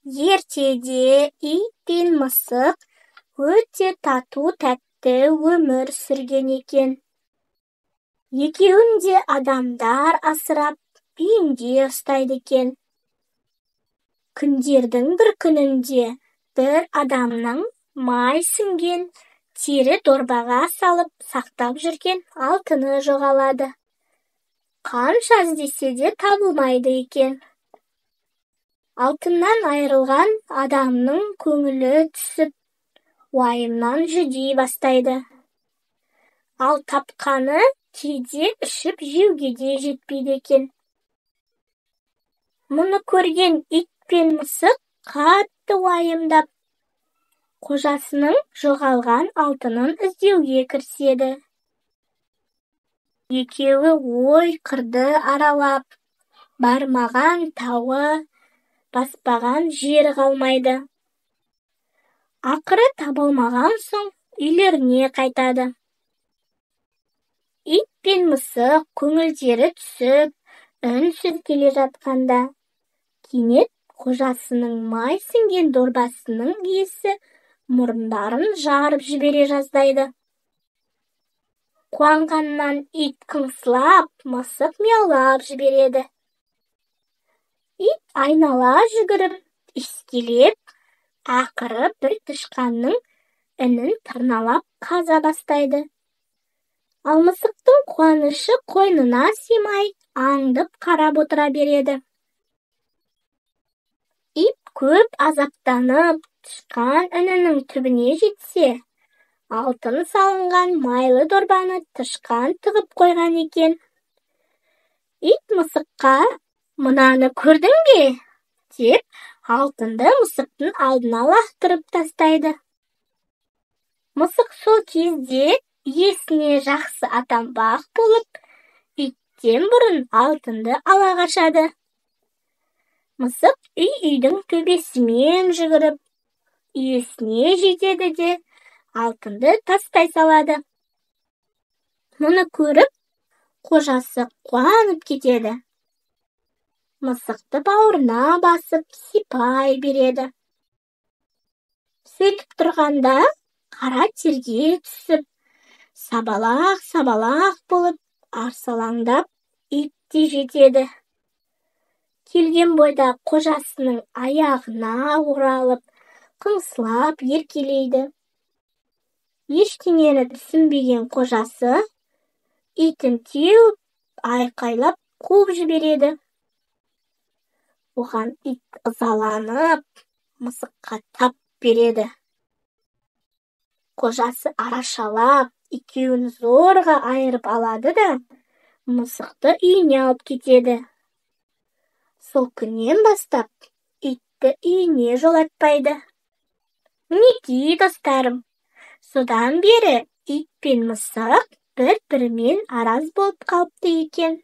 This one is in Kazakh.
Ертеде ит пен мысық өте тату-тәтті өмір сүрген екен. Екеуін де адамдар асырап, үйінде ұстайды екен. Күндердің бір күнінде бір адамның май сіңген тері дорбаға салып сақтап жүрген алтыны жоғалады. Қанша іздесе де табылмайды екен. Алтыннан айырылған адамның көңілі түсіп, уайымнан жүдей бастайды. Ал тапқаны кейде ішіп жеуге де жетпейді екен. Мұны көрген ит пен мысық қатты уайымдап, қожасының жоғалған алтынын іздеуге кіріседі. Екеуі ой-қырды аралап, бармаған тауы, баспаған жері қалмайды. Ақыры табылмаған соң үйлеріне қайтады. Ит пен мысық көңілдері түсіп, үнсіз келе жатқанда, кенет қожасының май сіңген дорбасының иісі мұрындарын жарып жібере жаздайды. Қуанғаннан ит қыңсылап, мысық мияулап жібереді. Ит айнала жүгіріп, иіскелеп, ақыры бір тышқанның інін тырналап қаза бастайды. Ал мысықтың қуанышы қойнына сыймай, аңдып қарап отыра береді. Ит көп азаптанып, тышқан інінің түбіне жетсе, алтын салынған майлы дорбаны тышқан тығып қойған екен. Ит мысыққа, «Мынаны көрдің бе?» деп, алтынды мысықтың алдына лақтырып тастайды. Мысық сол кезде иесіне жақсы атанбақ болып, иттен бұрын алтынды ала қашады. Мысық үйдің төбесімен жүгіріп, иесіне жетеді де, алтынды тастай салады. Мұны көріп, қожасы қуанып кетеді. Мысықты бауырына басып, сипай береді. Сөйтіп тұрғанда, қара терге түсіп, сабалақ болып, арсалаңдап, ит те жетеді. Келген бойда қожасының аяғына оралып, қыңсылап еркелейді. Ештеңені түсінбеген қожасы, итін теуіп, айқайлап қуып жібереді. Оған ит ызаланып, мысыққа тап береді. Қожасы арашалап, екеуін зорға айырып алады да, мысықты үйіне алып кетеді. Сол күннен бастап, итті үйіне жолатпайды. Мінекей, достарым, содан бері ит пен мысық бір-бірімен араз болып қалыпты екен.